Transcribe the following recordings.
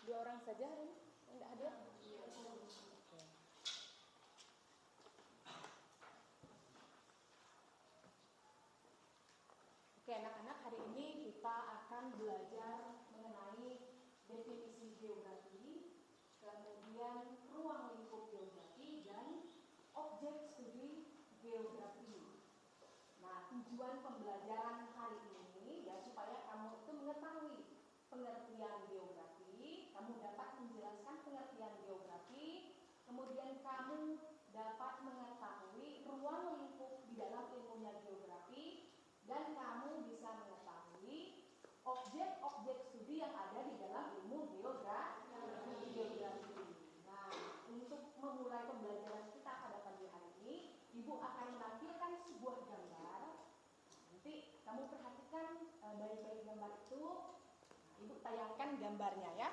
2 orang saja hari ini? Enggak hadir? Oke. Oke anak-anak, hari ini kita akan belajar mengenai definisi geografi, kemudian ruang lingkup geografi, dan objek studi geografi. Nah, tujuan pembelajaran hari ini ya supaya kamu itu mengetahui pengertian geografi, kamu dapat menjelaskan pengertian geografi, kemudian kamu dapat mengetahui ruang lingkup di dalam ilmunya geografi, dan kamu bisa mengetahui objek-objek studi yang ada di dalam ilmu geografi. Nah, untuk memulai pembelajaran kita pada pagi hari ini, Ibu akan menampilkan sebuah gambar. Nanti kamu perhatikan baik-baik gambar itu. Ibu tayangkan gambarnya ya.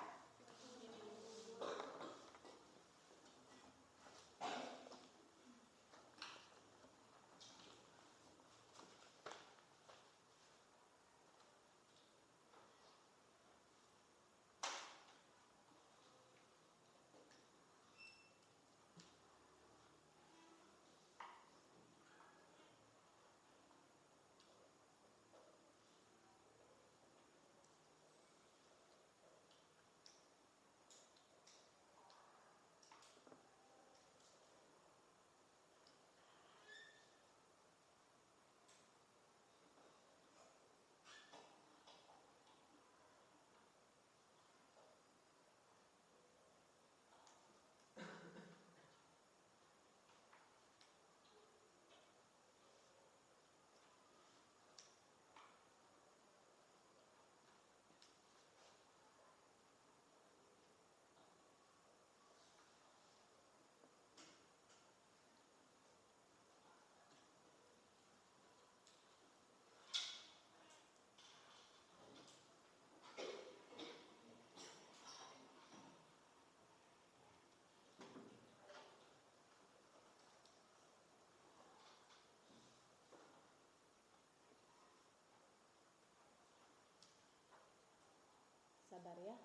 Sabar ya.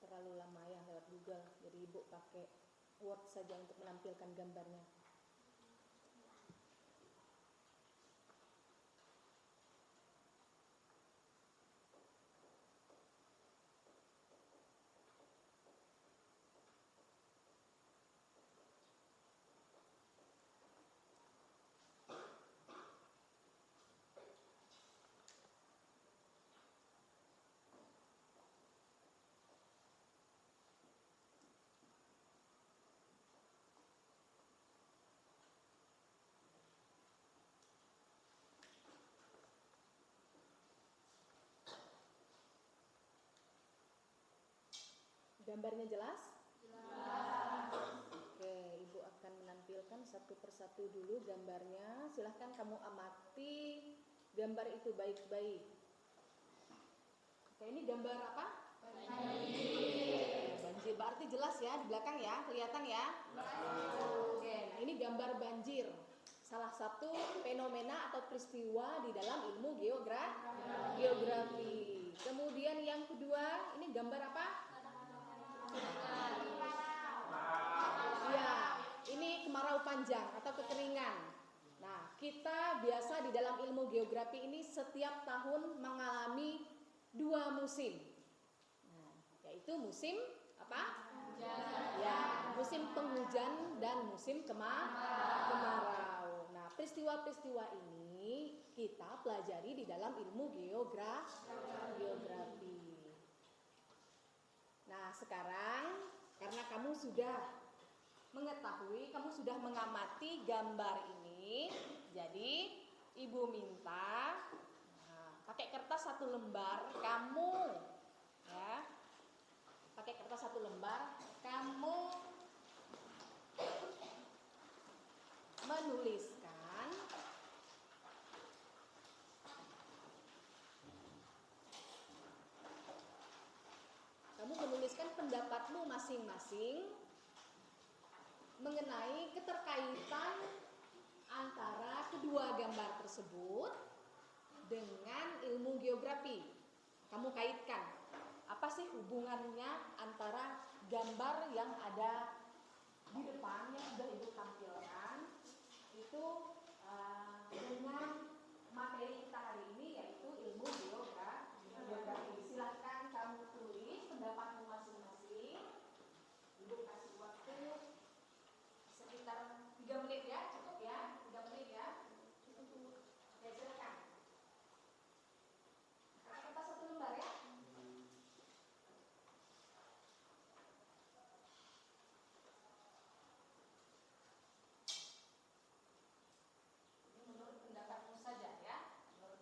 Terlalu lama ya lewat Google, jadi Ibu pakai Word saja untuk menampilkan gambarnya. Gambarnya jelas? Jelas. Oke, Ibu akan menampilkan satu persatu dulu gambarnya. Silahkan kamu amati gambar itu baik-baik. Oke, ini gambar apa? Banjir. Banjir berarti jelas ya di belakang ya, kelihatan ya? Oke, nah ini gambar banjir. Salah satu fenomena atau peristiwa di dalam ilmu geografi. Kemudian yang kedua, ini gambar apa? Ya, ini kemarau panjang atau kekeringan. Nah, kita biasa di dalam ilmu geografi ini setiap tahun mengalami dua musim. Nah, yaitu musim apa? Ya, musim penghujan dan musim kemarau. Nah, peristiwa-peristiwa ini kita pelajari di dalam ilmu geografi. Nah, sekarang karena kamu sudah mengetahui, kamu sudah mengamati gambar ini, jadi Ibu minta pakai kertas satu lembar, kamu ya, pakai kertas satu lembar, kamu menuliskan pendapatmu masing-masing mengenai keterkaitan antara kedua gambar tersebut dengan ilmu geografi. Kamu kaitkan, apa sih hubungannya antara gambar yang ada di depan yang sudah Ibu tampilkan itu dengan materi kita hari ini, yaitu ilmu geografi. Silahkan kamu tulis pendapatmu masing-masing. Ibu kasih waktu sekitar 3 menit ya, cukup ya, 3 menit ya. Oke, silakan. Kertas satu lembar ya. Ini menurut pendapatmu saja ya, menurut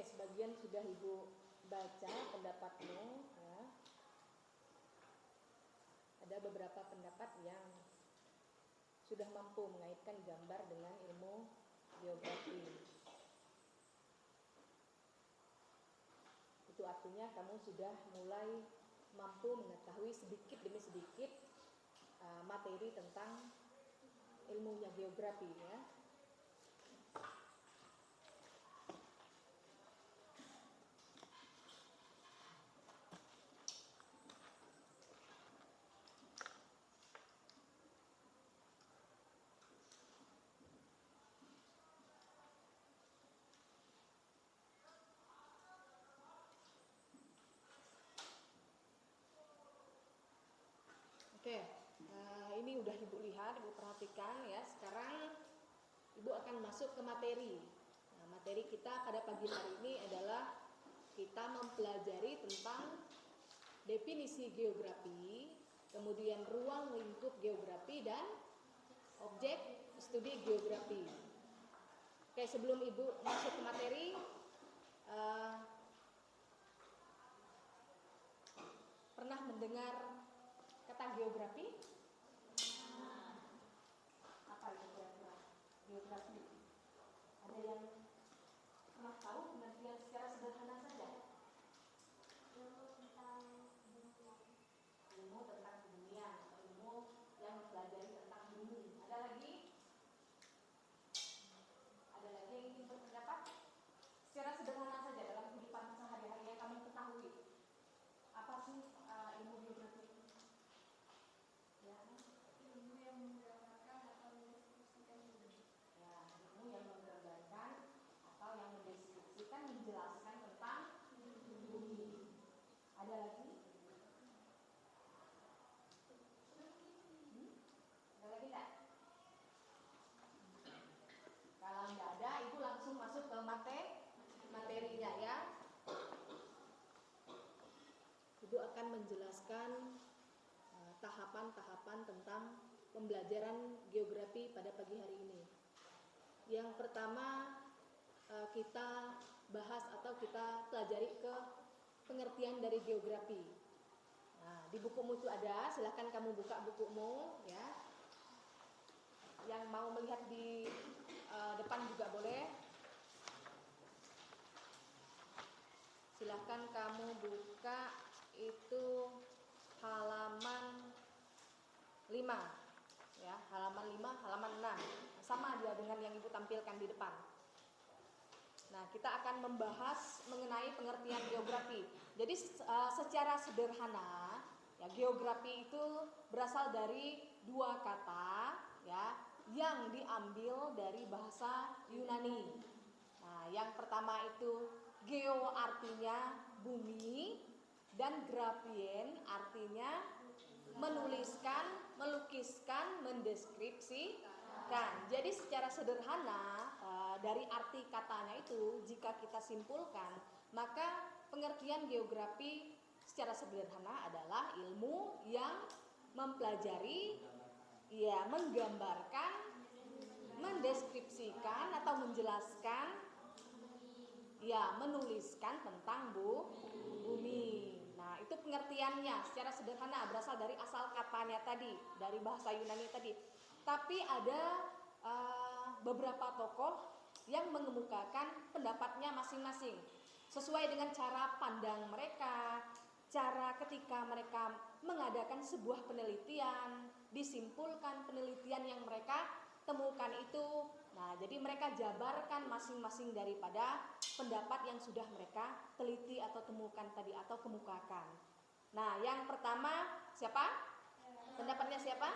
Oke, sebagian sudah Ibu baca pendapatmu ya. Ada beberapa pendapat yang sudah mampu mengaitkan gambar dengan ilmu geografi. Itu artinya kamu sudah mulai mampu mengetahui sedikit demi sedikit materi tentang ilmunya geografi ya. Oke, ini udah Ibu lihat, Ibu perhatikan ya. Sekarang Ibu akan masuk ke materi. Nah, materi kita pada pagi hari ini adalah kita mempelajari tentang definisi geografi, kemudian ruang lingkup geografi dan objek studi geografi. Oke, sebelum Ibu masuk ke materi, pernah mendengar kata geografi? Apa itu kira-kira geografi? Ada yang pernah tahu pengertian secara sederhana saja? Ilmu tentang dunia, ilmu yang mempelajari tentang bumi. Ada lagi? Ada lagi yang ingin berpendapat? Secara sederhana saja dalam kehidupan sehari-hari yang kamu ketahui. Apa sih ilmu geografi? Ya, ilmu yang menggambarkan atau mendeskripsikan bumi. Ya, ilmu yang menggambarkan atau yang mendeskripsikan, menjelaskan tentang bumi. Ada lagi? Ada lagi enggak? Kalau enggak ada, Ibu langsung masuk ke materinya ya. Ibu akan menjelaskan tahapan-tahapan tentang pembelajaran geografi pada pagi hari ini. Yang pertama kita bahas atau kita pelajari ke pengertian dari geografi. Nah, di bukumu itu ada, silahkan kamu buka bukumu ya. Yang mau melihat di depan juga boleh. Silahkan kamu buka itu halaman 5 ya, halaman 5, halaman 6. Sama dia dengan yang Ibu tampilkan di depan. Nah, kita akan membahas mengenai pengertian geografi. Jadi secara sederhana ya, geografi itu berasal dari dua kata ya, yang diambil dari bahasa Yunani. Nah, yang pertama itu geo artinya bumi dan grafien artinya menuliskan, melukiskan, mendeskripsikan. Jadi secara sederhana dari arti katanya itu jika kita simpulkan, maka pengertian geografi secara sederhana adalah ilmu yang mempelajari, ya, menggambarkan, mendeskripsikan atau menjelaskan, ya, menuliskan tentang bumi. Nah, itu pengertiannya secara sederhana berasal dari asal katanya tadi, dari bahasa Yunani tadi. Tapi ada beberapa tokoh yang mengemukakan pendapatnya masing-masing sesuai dengan cara pandang mereka, cara ketika mereka mengadakan sebuah penelitian, disimpulkan penelitian yang mereka temukan itu. Nah, jadi mereka jabarkan masing-masing daripada pendapat yang sudah mereka teliti atau temukan tadi atau kemukakan. Nah, yang pertama siapa? Pendapatnya siapa?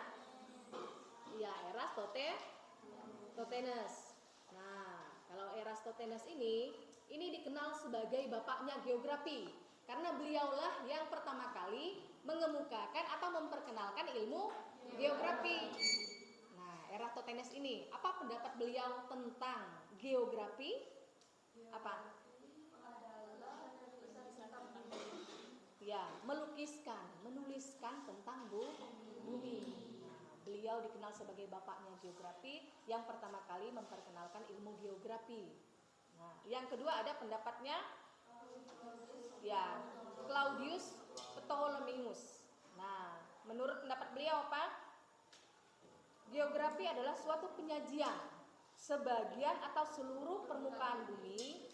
Iya, Eratosthenes. Nah, kalau Eratosthenes ini dikenal sebagai bapaknya geografi karena beliaulah yang pertama kali mengemukakan atau memperkenalkan ilmu geografi. Nah, Eratosthenes ini, apa pendapat beliau tentang geografi? Apa? Ya, melukiskan, menuliskan tentang bumi. Nah, beliau dikenal sebagai bapaknya geografi yang pertama kali memperkenalkan ilmu geografi. Nah, yang kedua ada pendapatnya ya Claudius Ptolemeus. Nah, menurut pendapat beliau apa? Geografi adalah suatu penyajian sebagian atau seluruh permukaan bumi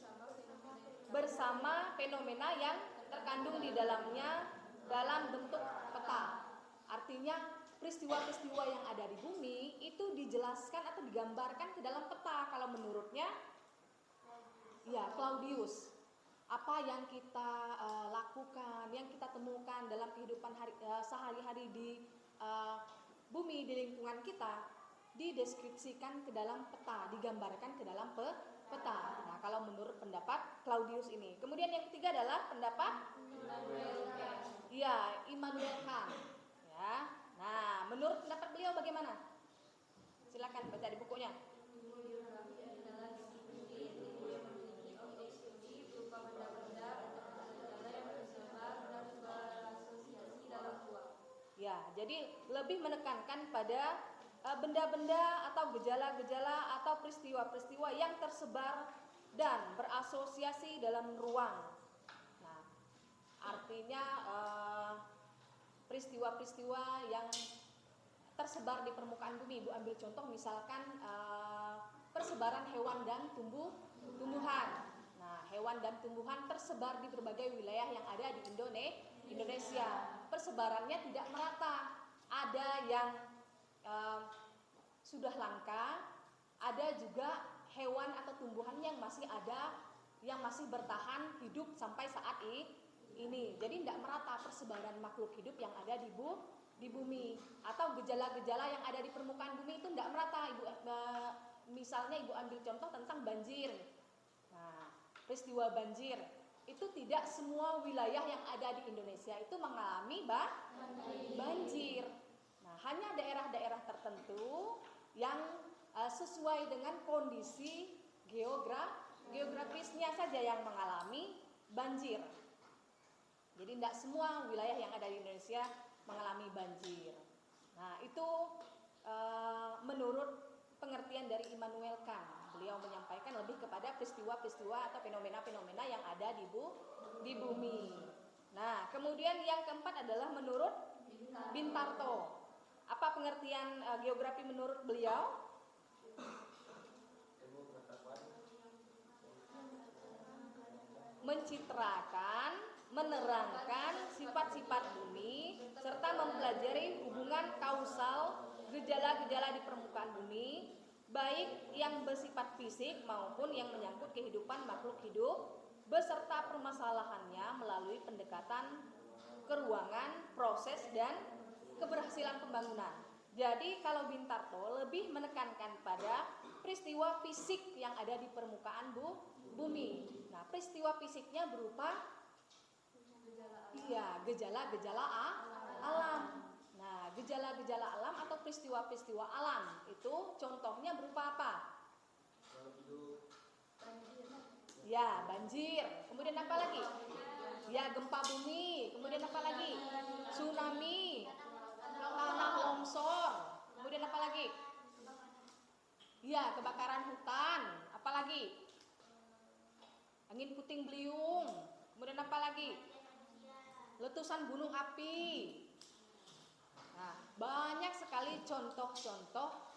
bersama fenomena yang terkandung di dalamnya dalam bentuk peta. Artinya peristiwa-peristiwa yang ada di bumi itu dijelaskan atau digambarkan ke dalam peta. Kalau menurutnya ya Claudius, apa yang kita lakukan, yang kita temukan dalam kehidupan sehari-hari di bumi, di lingkungan kita, dideskripsikan ke dalam peta, digambarkan ke dalam peta. Nah, kalau menurut pendapat Claudius ini. Kemudian yang ketiga adalah pendapat Immanuel Kant. Ya. Nah, menurut pendapat beliau bagaimana? Silakan baca di bukunya. Ya, jadi lebih menekankan pada benda-benda atau gejala-gejala atau peristiwa-peristiwa yang tersebar dan berasosiasi dalam ruang. Nah, artinya peristiwa-peristiwa yang tersebar di permukaan bumi. Ibu ambil contoh misalkan persebaran hewan dan tumbuhan. Nah, hewan dan tumbuhan tersebar di berbagai wilayah yang ada di Indonesia. Persebarannya tidak merata. Ada yang sudah langka, ada juga hewan atau tumbuhan yang masih ada, yang masih bertahan hidup sampai saat ini. Jadi tidak merata persebaran makhluk hidup yang ada di bumi, atau gejala-gejala yang ada di permukaan bumi itu tidak merata. Misalnya ibu ambil contoh tentang banjir. Nah, peristiwa banjir itu tidak semua wilayah yang ada di Indonesia itu mengalami banjir. Nah, hanya daerah-daerah tertentu yang sesuai dengan kondisi geografisnya saja yang mengalami banjir. Jadi tidak semua wilayah yang ada di Indonesia mengalami banjir. Nah, itu menurut pengertian dari Immanuel Kant. Beliau menyampaikan lebih kepada peristiwa-peristiwa atau fenomena-fenomena yang ada di bumi. Nah, kemudian yang keempat adalah menurut Bintarto. Apa pengertian geografi menurut beliau? Mencitrakan, menerangkan sifat-sifat bumi serta mempelajari hubungan kausal gejala-gejala di permukaan bumi, baik yang bersifat fisik maupun yang menyangkut kehidupan makhluk hidup beserta permasalahannya melalui pendekatan keruangan, proses, dan keberhasilan pembangunan. Jadi kalau Bintarto lebih menekankan pada peristiwa fisik yang ada di permukaan bumi. Nah, peristiwa fisiknya berupa gejala-gejala alam. Nah, gejala-gejala alam atau peristiwa-peristiwa alam itu contohnya berupa apa? Ya, banjir. Kemudian apa lagi? Ya, gempa bumi. Kemudian apa lagi? Tsunami. Tanah longsor. Kemudian apa lagi? Ya, kebakaran hutan. Apa lagi? Angin puting beliung. Kemudian apa lagi? Letusan gunung api. Nah, banyak sekali contoh-contoh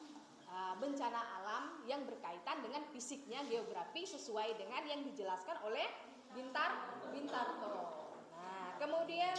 bencana alam yang berkaitan dengan fisiknya geografi sesuai dengan yang dijelaskan oleh Bintarto. Nah, kemudian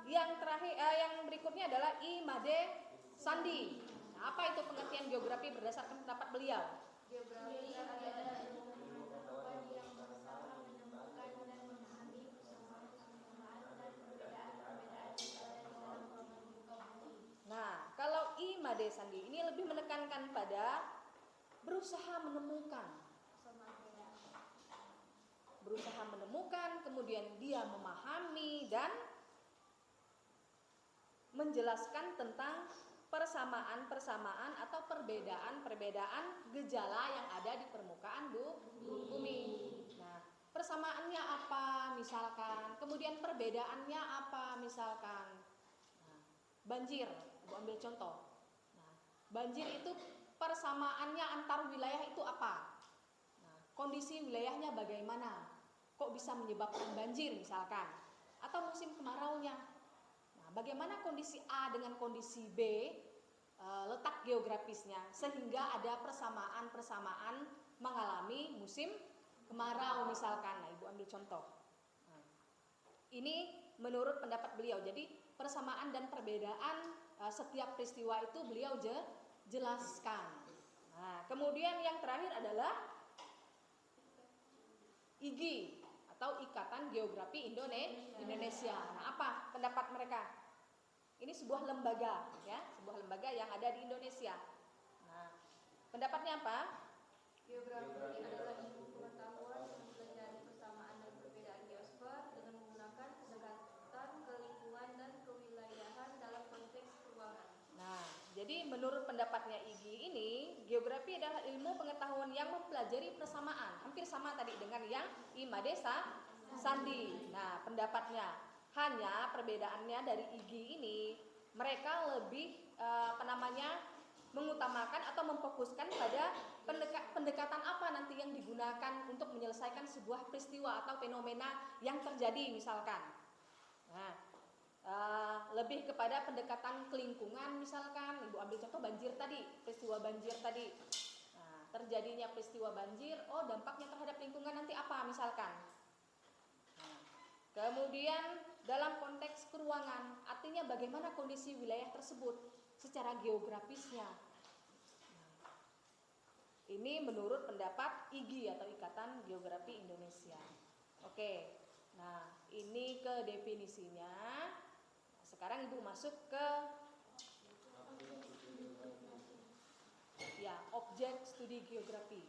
yang terakhir, yang berikutnya adalah Imade Sandi. Nah, apa itu pengertian geografi berdasarkan pendapat beliau? Geografi adalah ilmu pengetahuan yang berusaha menemukan dan memahami persamaan-persamaan dan perbedaan-perbedaan yang ada di dalam muka bumi. Nah, kalau Imade Sandi ini lebih menekankan pada berusaha menemukan, kemudian dia memahami dan menjelaskan tentang persamaan-persamaan atau perbedaan-perbedaan gejala yang ada di permukaan bumi. Nah, persamaannya apa misalkan, kemudian perbedaannya apa misalkan. Nah, banjir, Ibu ambil contoh. Nah, banjir itu persamaannya antar wilayah itu apa? Nah, kondisi wilayahnya bagaimana, kok bisa menyebabkan banjir misalkan, atau musim kemaraunya. Nah, bagaimana kondisi A dengan kondisi B, letak geografisnya, sehingga ada persamaan mengalami musim kemarau misalkan. Nah, Ibu ambil contoh. Nah, ini menurut pendapat beliau. Jadi persamaan dan perbedaan setiap peristiwa itu beliau jelaskan. Nah, kemudian yang terakhir adalah IGI atau Ikatan Geografi Indonesia. Nah, apa pendapat mereka? Ini sebuah lembaga, ya, sebuah lembaga yang ada di Indonesia. Nah, pendapatnya apa? Geografi adalah ilmu pengetahuan yang mempelajari persamaan dan perbedaan geosfer dengan menggunakan pendekatan ke lingkungan dan kewilayahan dalam konteks ruangan. Nah, jadi menurut pendapatnya IGI ini, geografi adalah ilmu pengetahuan yang mempelajari persamaan. Hampir sama tadi dengan yang Imade Sandi. Nah, pendapatnya hanya perbedaannya dari IGI ini, mereka lebih mengutamakan atau memfokuskan pada pendekatan apa nanti yang digunakan untuk menyelesaikan sebuah peristiwa atau fenomena yang terjadi misalkan. Nah, lebih kepada pendekatan ke lingkungan misalkan. Ibu ambil contoh banjir tadi, peristiwa banjir tadi. Nah, terjadinya peristiwa banjir, oh dampaknya terhadap lingkungan nanti apa misalkan. Nah, kemudian dalam konteks keruangan, artinya bagaimana kondisi wilayah tersebut secara geografisnya. Nah, ini menurut pendapat IGI atau Ikatan Geografi Indonesia. Oke, nah ini ke definisinya. Sekarang Ibu masuk ke objek studi geografi.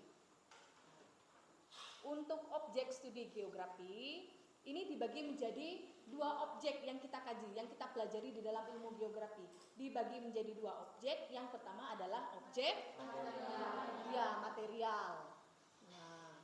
Untuk objek studi geografi ini dibagi menjadi dua objek yang kita kaji, yang kita pelajari di dalam ilmu geografi. Dibagi menjadi dua objek. Yang pertama adalah objek material. Nah,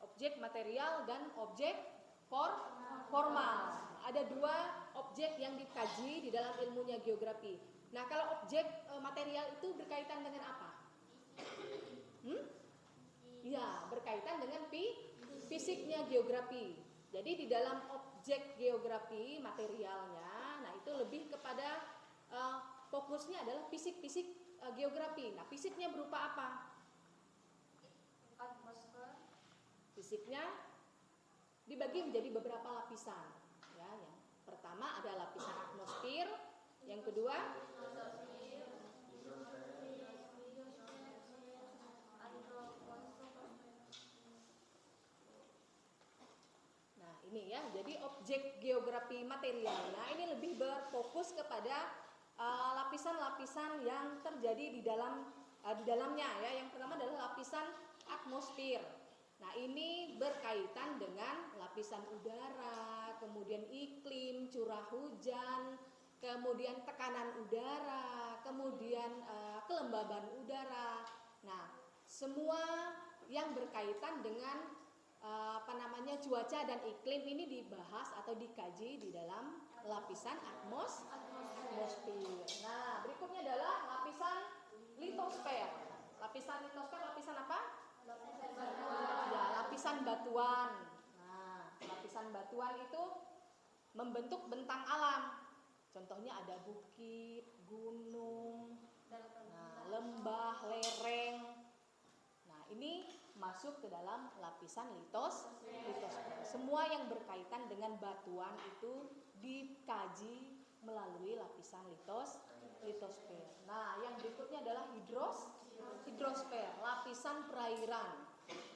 objek material dan objek formal. Ada dua objek yang dikaji di dalam ilmunya geografi. Nah, kalau objek material itu berkaitan dengan apa? Ya, berkaitan dengan fisiknya geografi. Jadi di dalam objek geografi materialnya, nah itu lebih kepada fokusnya adalah fisik-fisik geografi. Nah, fisiknya berupa apa? Atmosfer. Fisiknya dibagi menjadi beberapa lapisan. Ya, yang pertama ada lapisan atmosfer, yang kedua nah ini ya, jadi objek geografi material. Nah ini lebih berfokus kepada lapisan-lapisan yang terjadi di dalamnya ya. Yang pertama adalah lapisan atmosfer. Nah ini berkaitan dengan lapisan udara, kemudian iklim, curah hujan, kemudian tekanan udara, kemudian kelembaban udara. Nah semua yang berkaitan dengan cuaca dan iklim ini dibahas atau dikaji di dalam lapisan atmosfer. Nah berikutnya adalah lapisan litosfer. Lapisan litosfer lapisan apa? Ya, lapisan batuan. Nah, lapisan batuan itu membentuk bentang alam. Contohnya ada bukit, gunung, lembah, lereng. Nah, ini masuk ke dalam lapisan litosfer. Semua yang berkaitan dengan batuan itu dikaji melalui lapisan litosfer. Nah, yang berikutnya adalah hidrosfer, lapisan perairan.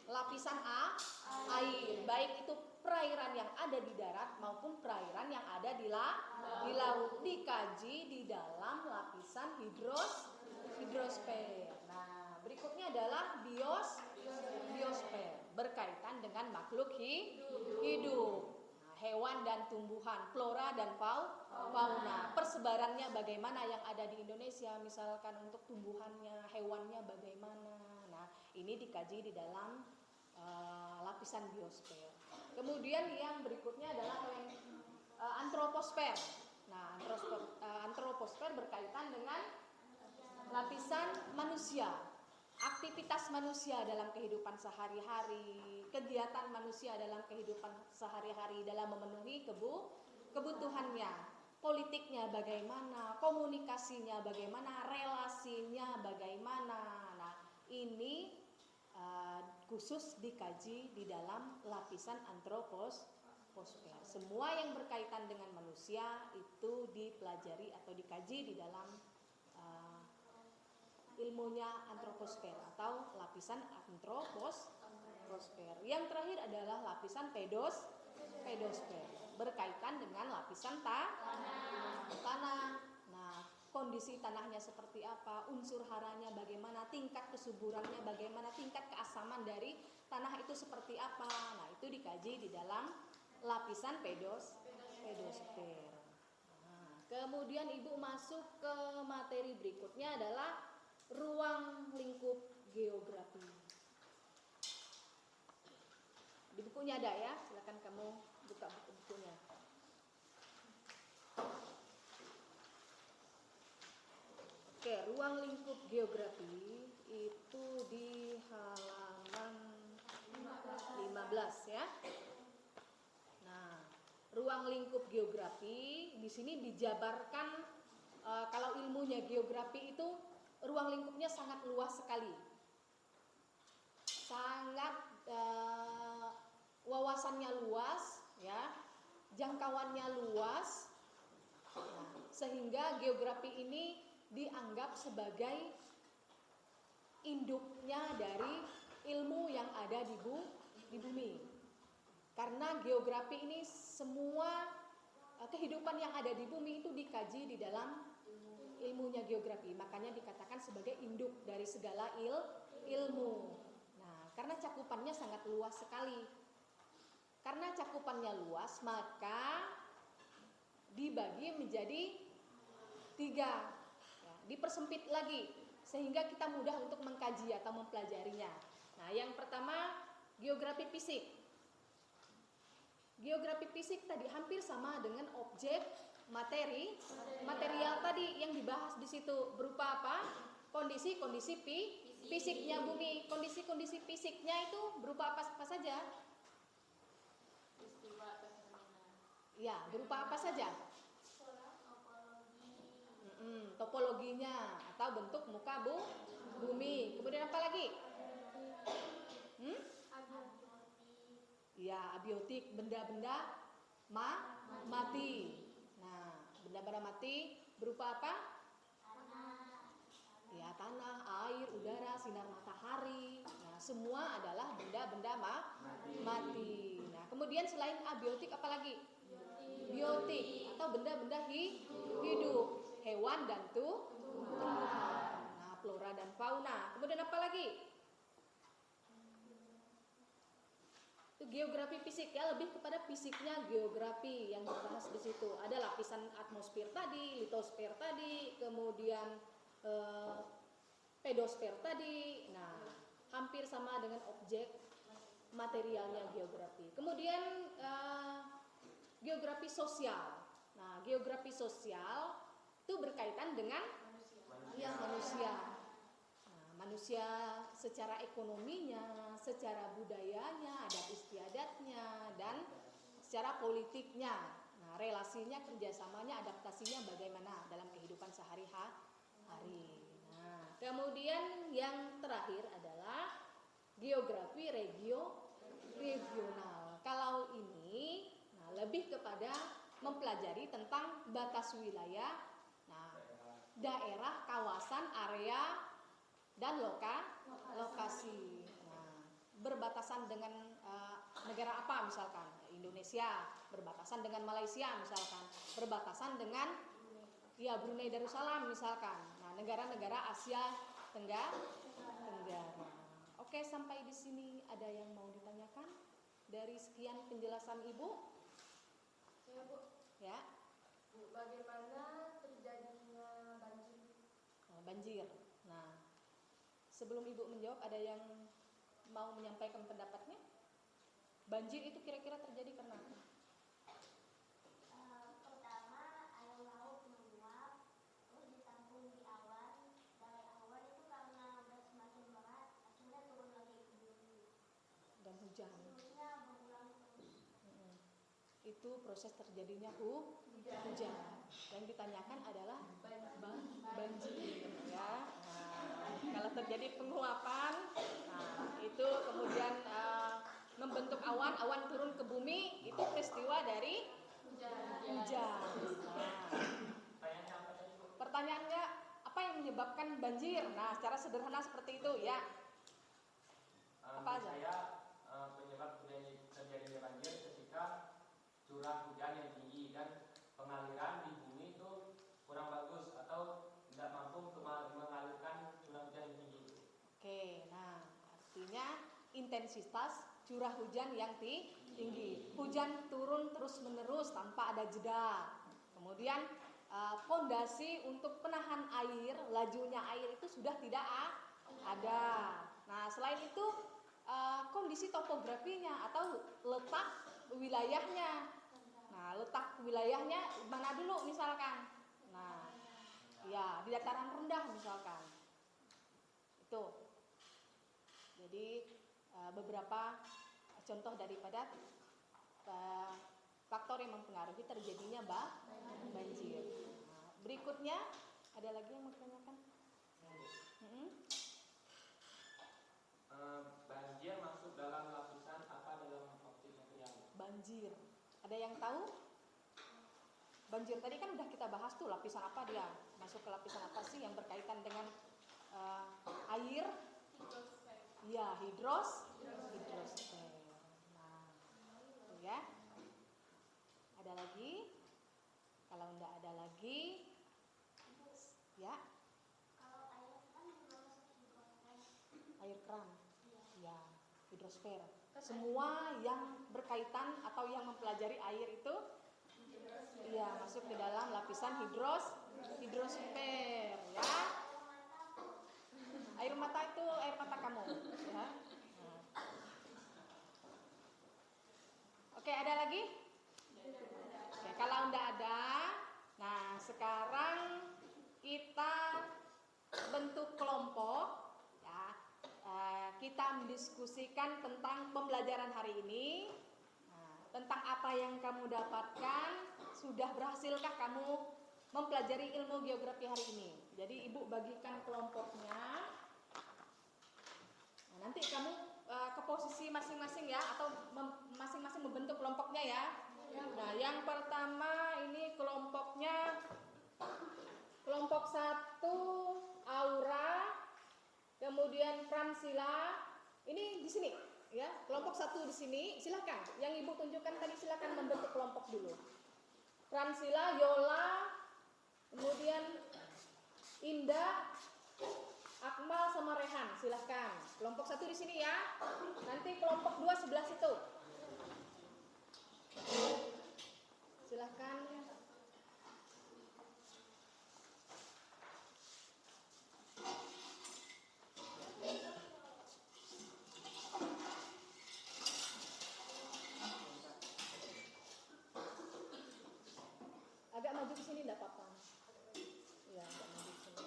Lapisan air, baik itu perairan yang ada di darat maupun perairan yang ada di laut, dikaji di dalam lapisan hidrosfer. Nah, berikutnya adalah biosfer, berkaitan dengan makhluk hidup. Nah, hewan dan tumbuhan, flora dan fauna. Persebarannya bagaimana yang ada di Indonesia, misalkan untuk tumbuhannya, hewannya bagaimana. Nah, ini dikaji di dalam lapisan biosfer. Kemudian yang berikutnya adalah antroposfer. Nah, antroposfer berkaitan dengan lapisan manusia, aktivitas manusia dalam kehidupan sehari-hari, kegiatan manusia dalam kehidupan sehari-hari dalam memenuhi kebutuhannya, politiknya bagaimana, komunikasinya bagaimana, relasinya bagaimana. Nah, ini khusus dikaji di dalam lapisan antroposfer. Semua yang berkaitan dengan manusia itu dipelajari atau dikaji di dalam ilmunya antroposfer atau lapisan antroposfer. Yang terakhir adalah lapisan pedosfer, berkaitan dengan lapisan tanah. Nah, kondisi tanahnya seperti apa, unsur haranya bagaimana, tingkat kesuburannya bagaimana, tingkat keasaman dari tanah itu seperti apa. Nah, itu dikaji di dalam lapisan pedosfer. Nah, kemudian Ibu masuk ke materi berikutnya adalah ruang lingkup geografi. Di bukunya ada ya, silakan kamu buka bukunya. Oke, ruang lingkup geografi itu di halaman 15 ya. Nah, ruang lingkup geografi di sini dijabarkan kalau ilmunya geografi itu ruang lingkupnya sangat luas sekali, sangat wawasannya luas, ya, jangkauannya luas, sehingga geografi ini dianggap sebagai induknya dari ilmu yang ada di bumi. Karena geografi ini semua kehidupan yang ada di bumi itu dikaji di dalam ilmunya geografi, makanya dikatakan sebagai induk dari segala ilmu. Nah, karena cakupannya sangat luas sekali. Karena cakupannya luas, maka dibagi menjadi 3, ya, dipersempit lagi sehingga kita mudah untuk mengkaji atau mempelajarinya. Nah, yang pertama geografi fisik. Geografi fisik tadi hampir sama dengan objek material tadi yang dibahas di situ, berupa apa? Kondisi-kondisi fisiknya bumi. Kondisi-kondisi fisiknya itu berupa apa saja? Ya, berupa apa saja? Topologinya atau bentuk muka bumi. Kemudian apa lagi? Ya, abiotik, benda-benda mati. Nah, benda-benda mati berupa apa? Ya, tanah, air, udara, sinar matahari. Nah, semua adalah benda-benda mati. Nah, kemudian selain abiotik apa lagi? Biotik atau benda-benda hidup, hewan dan tumbuhan. Nah, flora dan fauna. Kemudian apa lagi? Itu geografi fisik ya, lebih kepada fisiknya geografi yang dibahas di situ. Ada lapisan atmosfer tadi, litosfer tadi, kemudian pedosfer tadi. Nah, hampir sama dengan objek materialnya geografi. Kemudian geografi sosial. Nah, geografi sosial itu berkaitan dengan manusia. Nah, manusia secara ekonominya, secara budayanya, adat istiadatnya, dan secara politiknya. Nah, relasinya, kerjasamanya, adaptasinya bagaimana dalam kehidupan sehari-hari. Nah, kemudian yang terakhir adalah geografi regional. Kalau ini lebih kepada mempelajari tentang batas wilayah, daerah, kawasan, area, dan lokasi. Nah, berbatasan dengan negara apa misalkan? Indonesia berbatasan dengan Malaysia misalkan, berbatasan dengan Brunei Darussalam misalkan. Nah, negara-negara Asia Tenggara. Oke, sampai di sini ada yang mau ditanyakan dari sekian penjelasan Ibu? Ya Bu, Ya, Bu, bagaimana terjadinya banjir? banjir. Nah, sebelum Ibu menjawab, ada yang mau menyampaikan pendapatnya? Banjir itu kira-kira terjadi karena apa? Pertama, air laut meluap, terus ditampung di awan. Dari awan itu karena udah semakin berat, akhirnya turun lagi ke bumi. Dan hujan. Terusnya berulang terus. Mm-mm. Itu proses terjadinya hujan. Yang ditanyakan adalah banjir, ya. Nah, kalau terjadi penguapan, nah, itu kemudian membentuk awan turun ke bumi, itu peristiwa dari hujan. Nah, pertanyaannya, apa yang menyebabkan banjir? Nah, secara sederhana seperti itu, ya. Apa aja? Saya penyebab terjadinya banjir ketika curah hujan yang tinggi dan pengaliran di bumi itu kurang bagus atau tidak mampu untuk mengalirkan curah hujan yang tinggi. Oke, nah artinya intensitas curah hujan yang tinggi. Hujan turun terus-menerus tanpa ada jeda. Kemudian fondasi untuk penahan air, lajunya air itu sudah tidak ada. Nah, selain itu kondisi topografinya atau letak wilayahnya. Nah, letak wilayahnya mana dulu misalkan? Nah, ya di dataran rendah misalkan. Itu. Jadi beberapa contoh daripada faktor yang mempengaruhi terjadinya banjir. Nah, berikutnya ada lagi yang mau ditanyakan? Banjir masuk dalam lapisan apa dalam optik material? Banjir. Ada yang tahu? Banjir tadi kan udah kita bahas tuh lapisan apa dia? Masuk ke lapisan apa sih yang berkaitan dengan air? Iya, hidrosfer. Nah, itu ya. Ada lagi? Kalau enggak ada lagi, ya. Kalau air kan juga masuk hidrosfer. Air keran. Ya, hidrosfer. Semua yang berkaitan atau yang mempelajari air itu iya masuk ke dalam lapisan hidrosfer, ya. Air mata itu air mata kamu, ya. Nah. Oke, ada lagi? Oke, kalau enggak ada, nah sekarang kita bentuk kelompok, ya. Kita mendiskusikan tentang pembelajaran hari ini. Nah, tentang apa yang kamu dapatkan, sudah berhasilkah kamu mempelajari ilmu geografi hari ini? Jadi ibu bagikan kelompoknya. Nah, nanti kamu ke posisi masing-masing ya, atau masing-masing membentuk kelompoknya ya. Nah, yang pertama ini kelompoknya kelompok 1 Aura, kemudian Pransila. Ini di sini ya, kelompok 1 di sini. Silakan, yang ibu tunjukkan tadi silakan membentuk kelompok dulu. Pransila, Yola, kemudian Indah, Akmal sama Rehan, silahkan. Kelompok 1 di sini ya. Nanti kelompok 2 sebelah situ. Silahkan. Agak maju ke sini enggak apa-apa. Iya, agak maju ke sini.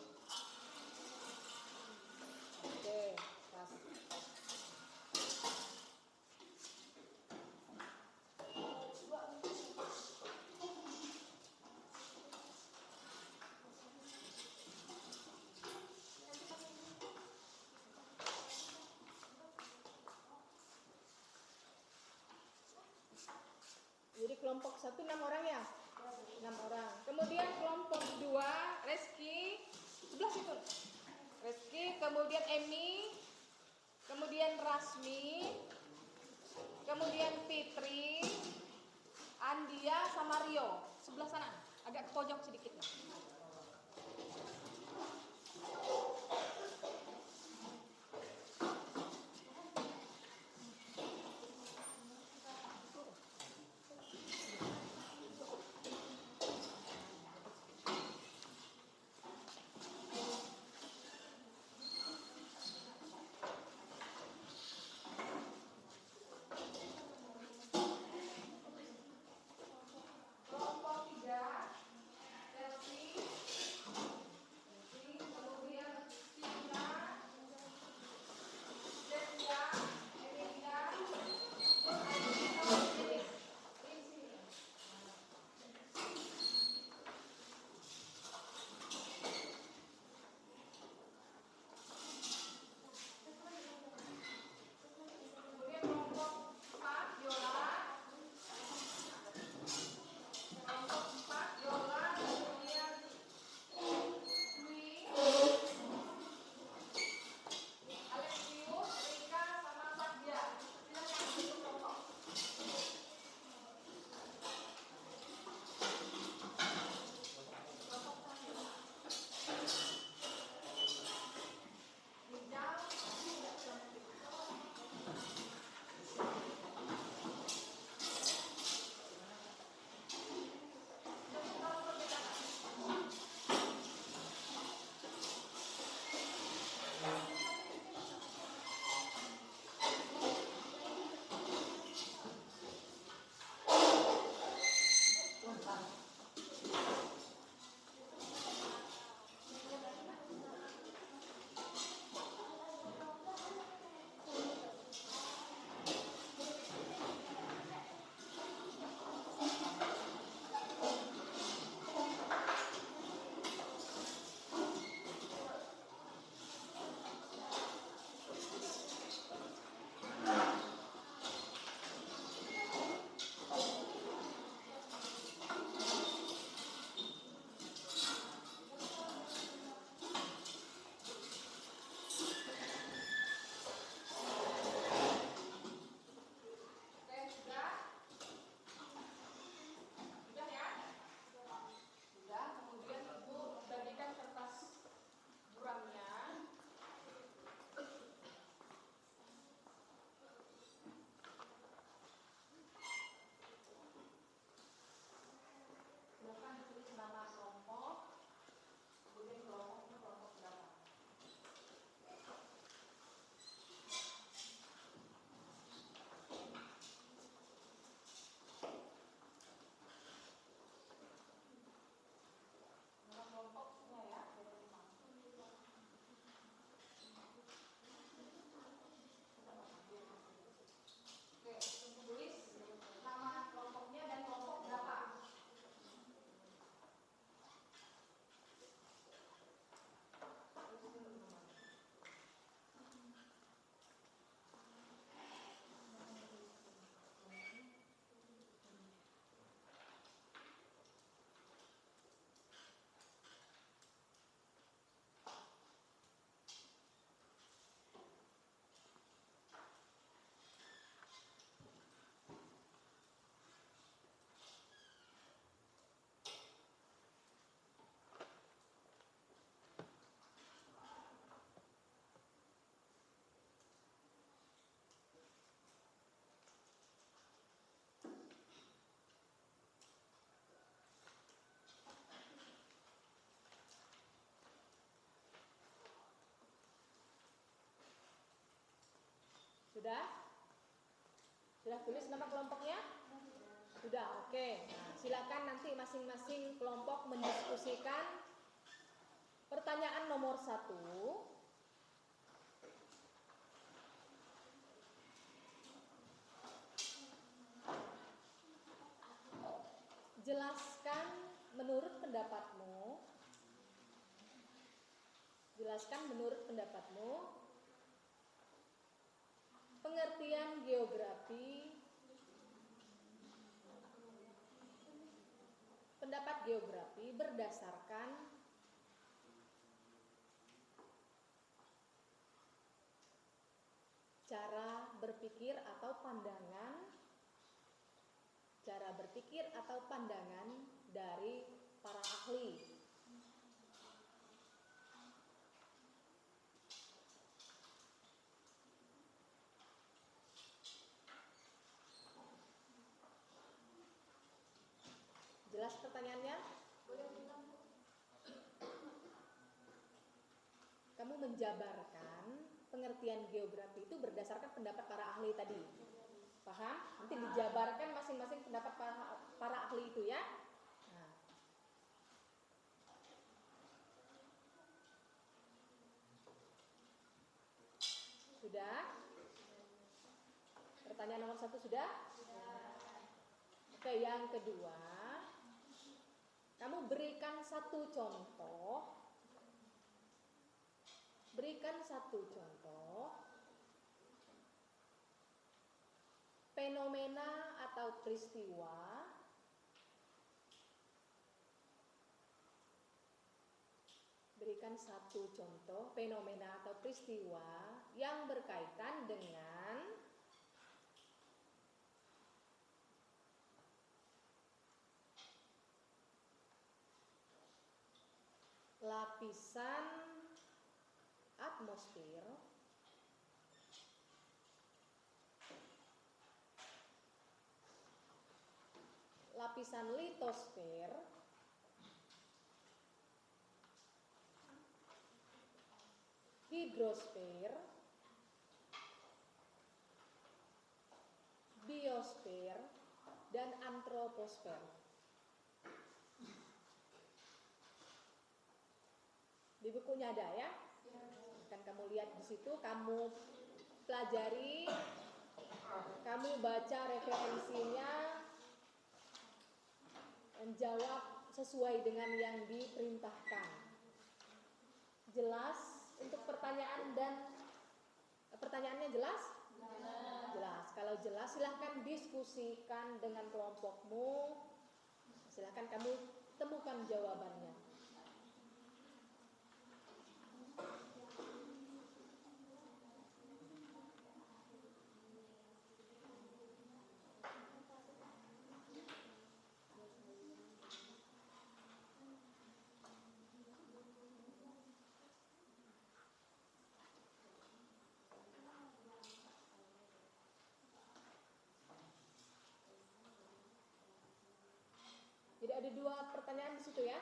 Oke, pas. Jadi kelompok 1 6 orang ya? 6 orang. Kemudian kelompok 2 Reski sebelah situ. Reski, kemudian Emi, kemudian Rasmi, kemudian Fitri, Andia sama Rio. Sebelah sana, agak ke pojok sedikit. Sudah? Sudah tulis nama kelompoknya? Sudah, oke. Nah, silakan nanti masing-masing kelompok mendiskusikan pertanyaan nomor 1. Jelaskan menurut pendapatmu. Jelaskan menurut pendapatmu pengertian geografi. Pendapat geografi berdasarkan cara berpikir atau pandangan dari para ahli. Jelas pertanyaannya? Kamu menjabarkan pengertian geografi itu berdasarkan pendapat para ahli tadi. Paham? Nanti dijabarkan masing-masing pendapat para ahli itu ya. Nah. Sudah? Pertanyaan nomor 1 sudah? Oke, yang kedua, kamu berikan satu contoh. Berikan satu contoh fenomena atau peristiwa yang berkaitan dengan lapisan atmosfer, lapisan litosfer, hidrosfer, biosfer, dan antroposfer. Di bukunya ada ya? Kan kamu lihat di situ, kamu pelajari, kamu baca referensinya, menjawab sesuai dengan yang diperintahkan. Jelas untuk pertanyaan dan pertanyaannya jelas? Jelas. Kalau jelas silahkan diskusikan dengan kelompokmu. Silahkan kamu temukan jawabannya. Jadi ada 2 pertanyaan di situ ya.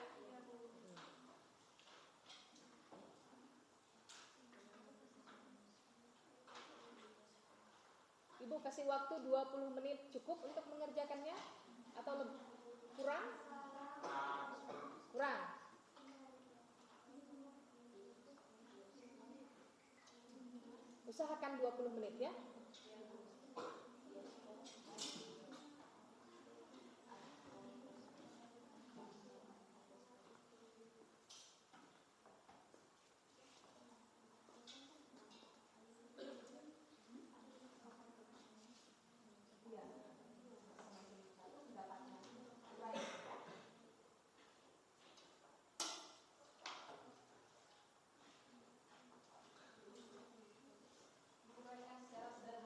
Ibu kasih waktu 20 menit cukup untuk mengerjakannya atau lebih? Kurang? Kurang. Usahakan 20 menit ya. Secara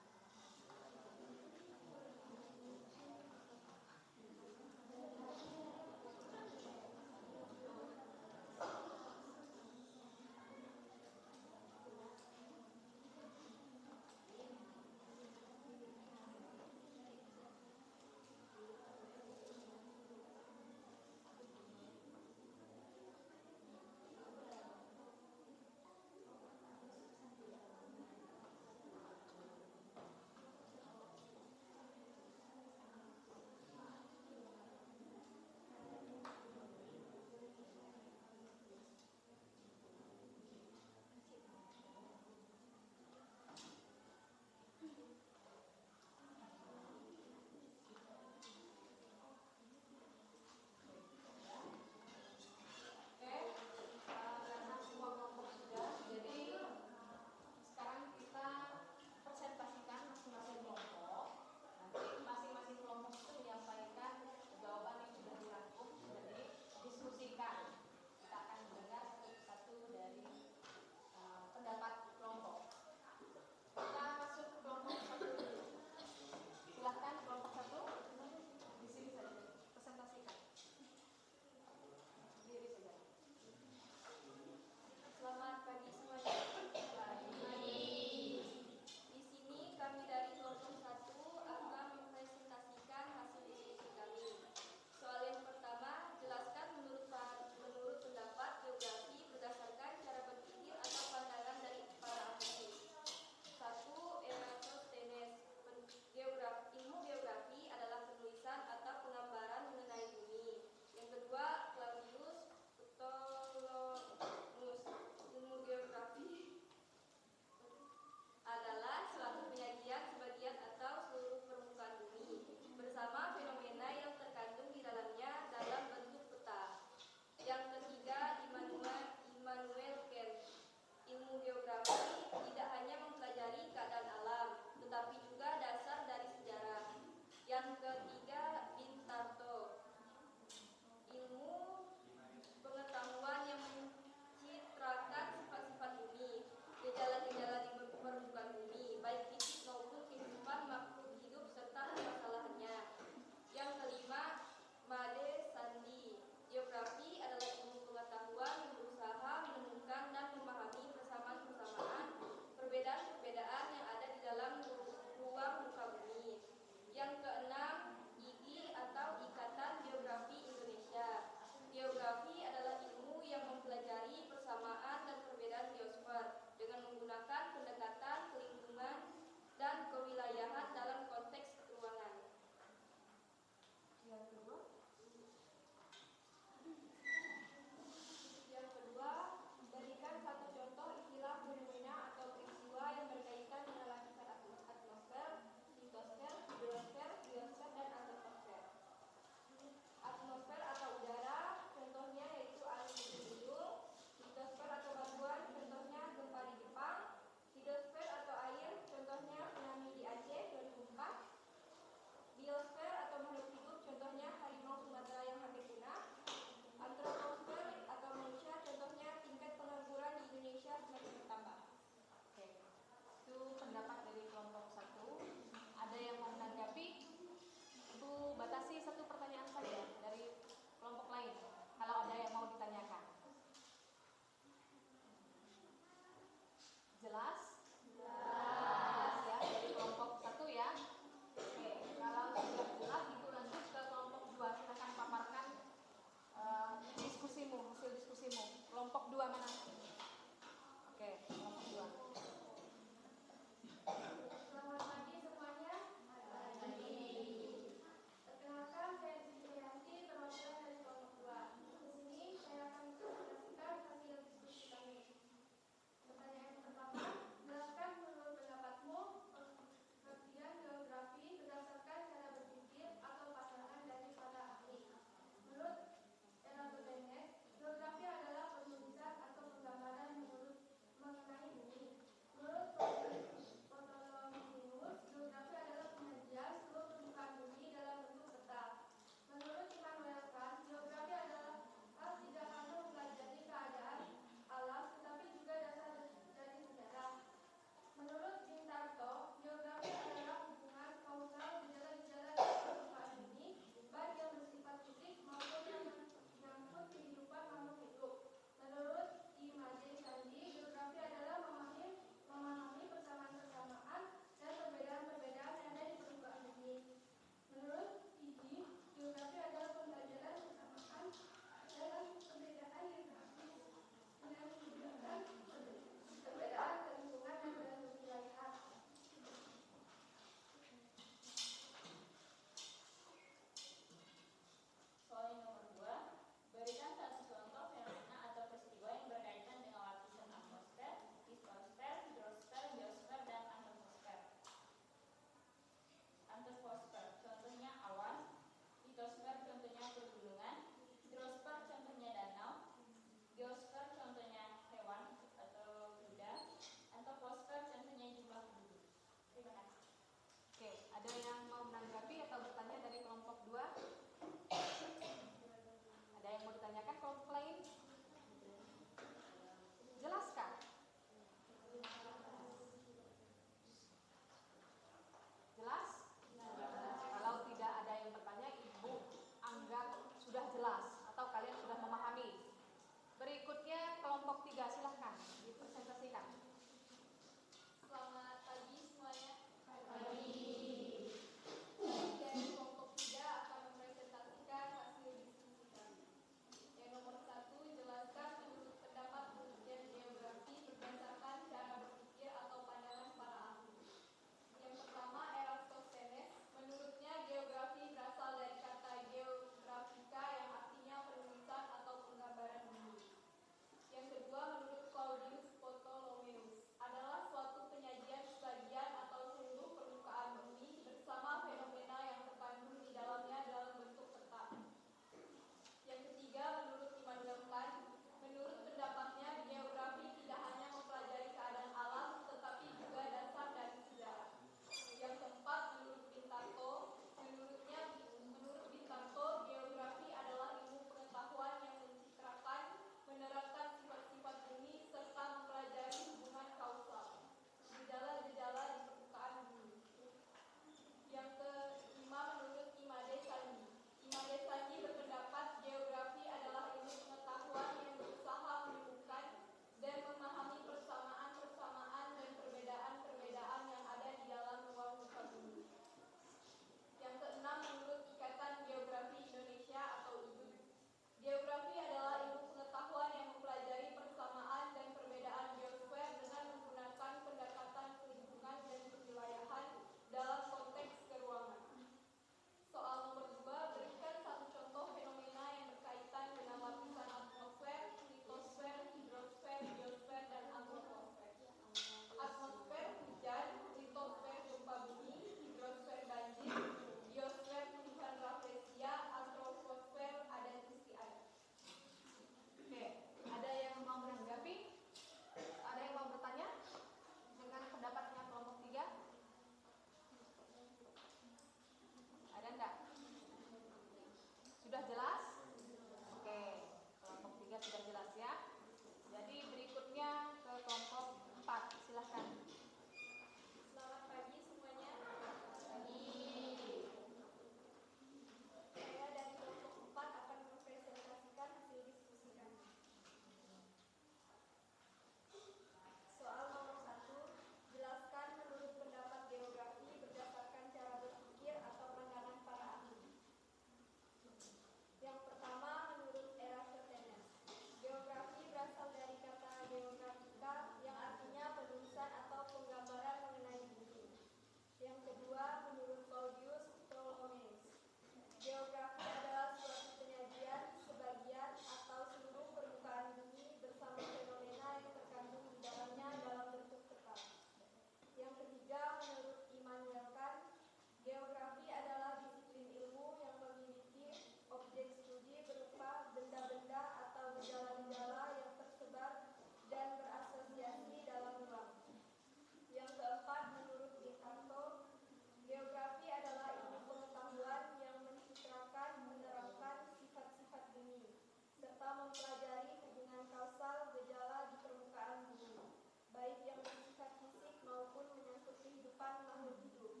mempelajari hubungan kausal gejala di permukaan bumi, baik yang bersifat fisik maupun menyangkut kehidupan makhluk hidup,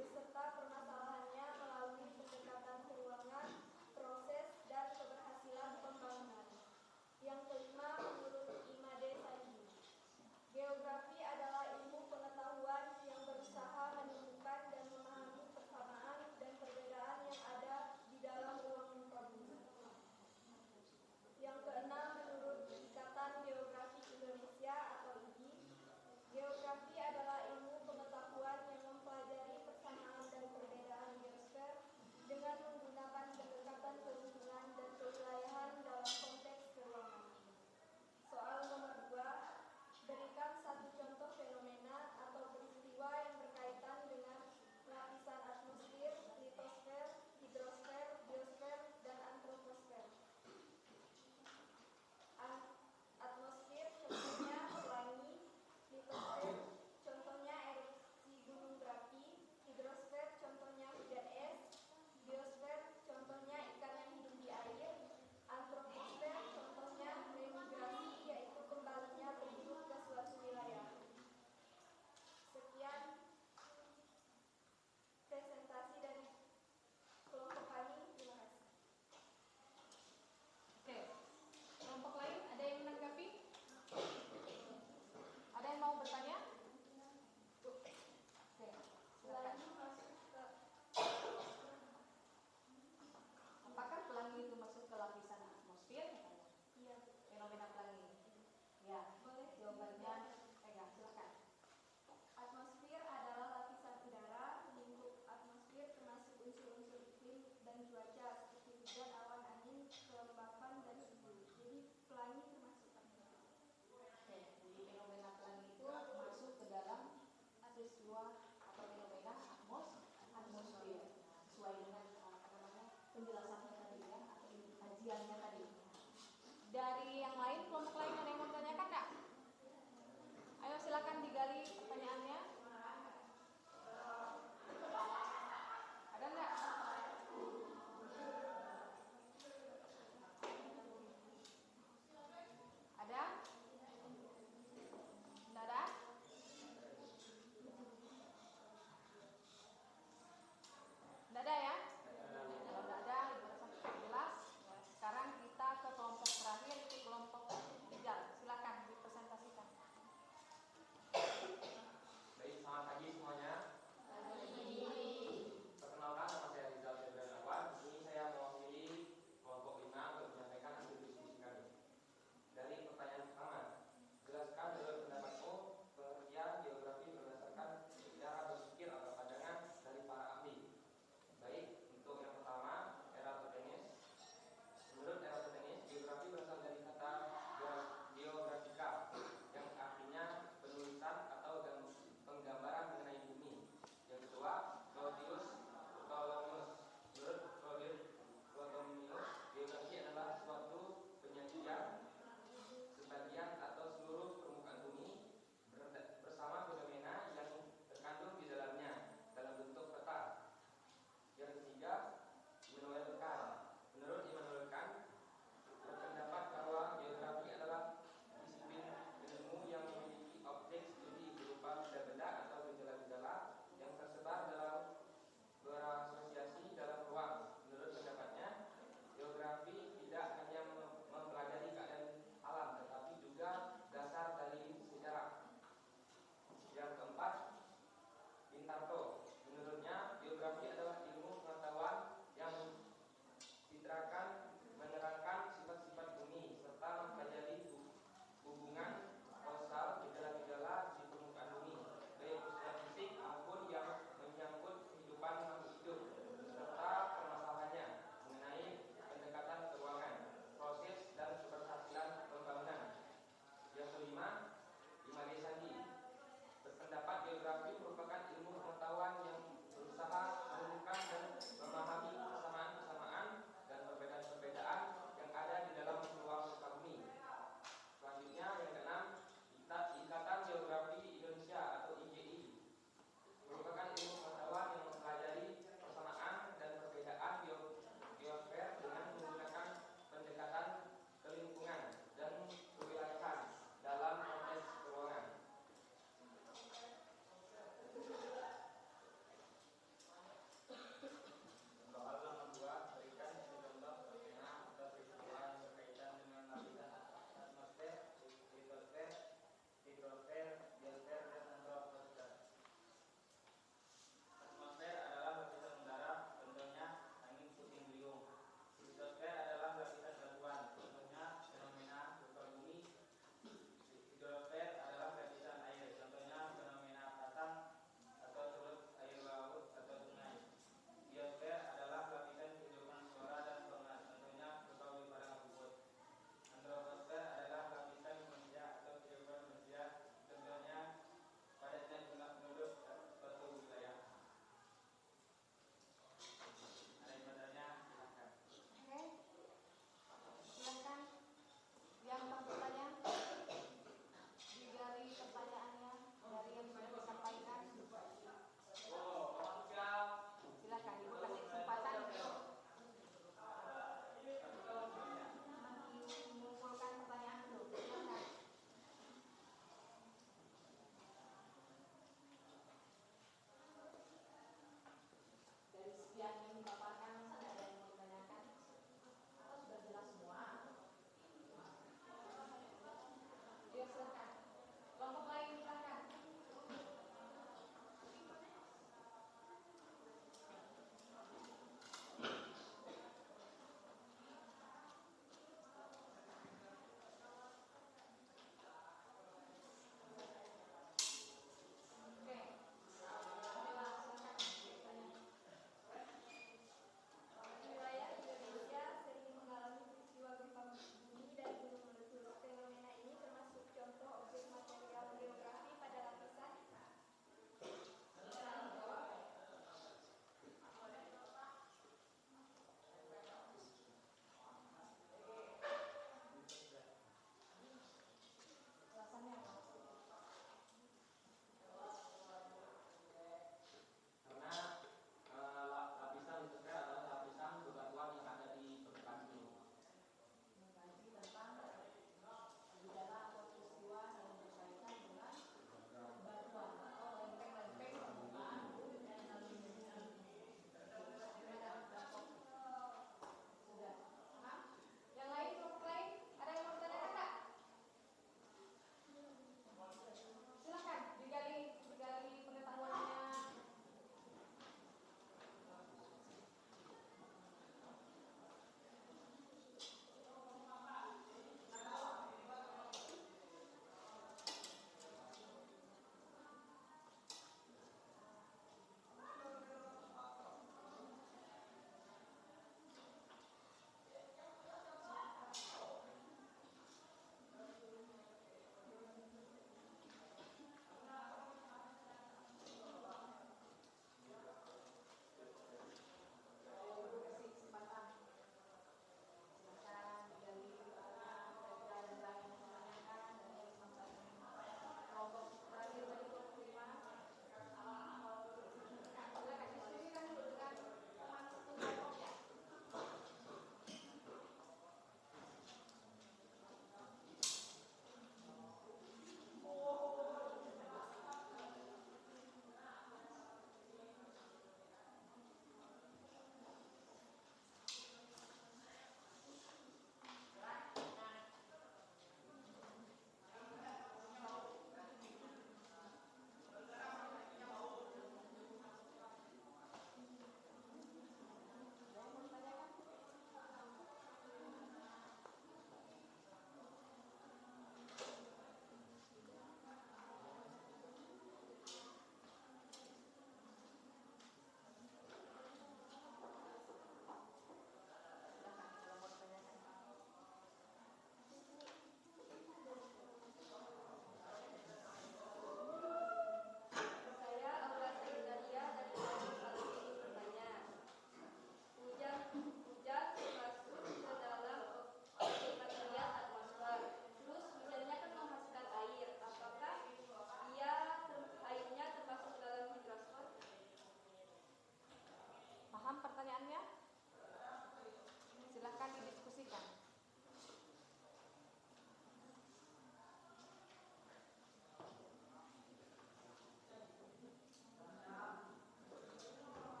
beserta permasalahannya melalui pendekatan keuangan, proses, dan keberhasilan pembangunan. Yang kelima, menurut Imade Saidi, geografi adalah ilmu pengetahuan yang berusaha menemukan dan memahami persamaan dan perbedaan yang ada di dalam ruang muka bumi. Yang keenam, menurut Ikatan Geografi Indonesia atau IGI, geografi adalah ilmu pengetahuan yang mempelajari persamaan dan perbedaan geosfer dengan menggunakan pendekatan kelingkungan dan kewilayahan dalam konteks keruangan. Soal nomor 2, berikan satu contoh fenomena atau peristiwa yang berkaitan dengan lapisan atmosfer, litosfer, hidrosfer, biosfer, dan antroposfer. Atmosfer contohnya pelangi, litosfer contohnya erupsi gunung berapi, hidrosfer contohnya hujan es, biosfer contohnya ikan yang hidup di air, antroposfer contohnya remigrasi, yaitu kembalinya penduduk ke suatu wilayah. Sekian presentasi dari kelompok kami. Terima kasih. Oke, kelompok lain ada yang menanggapi? Ada yang mau bertanya? Oke, silakan. Pelangi masuk ke Apakah pelangi itu masuk ke lapisan atmosfer? iya, Fenomena pelangi. Ya, boleh. jawabannya pegang, silakan. Atmosfer adalah lapisan udara. Lingkup atmosfer termasuk unsur-unsur iklim dan cuaca seperti hujan, awan, angin, kelembapan, dan suhu. Jadi pelangi termasuk atmosfer. Oke, jadi fenomena pelangi itu masuk ke dalam peristiwa atau fenomena atmosfer. Nah, sesuai dengan penjelasannya tadi ya, atau kajiannya tadi. Dari yang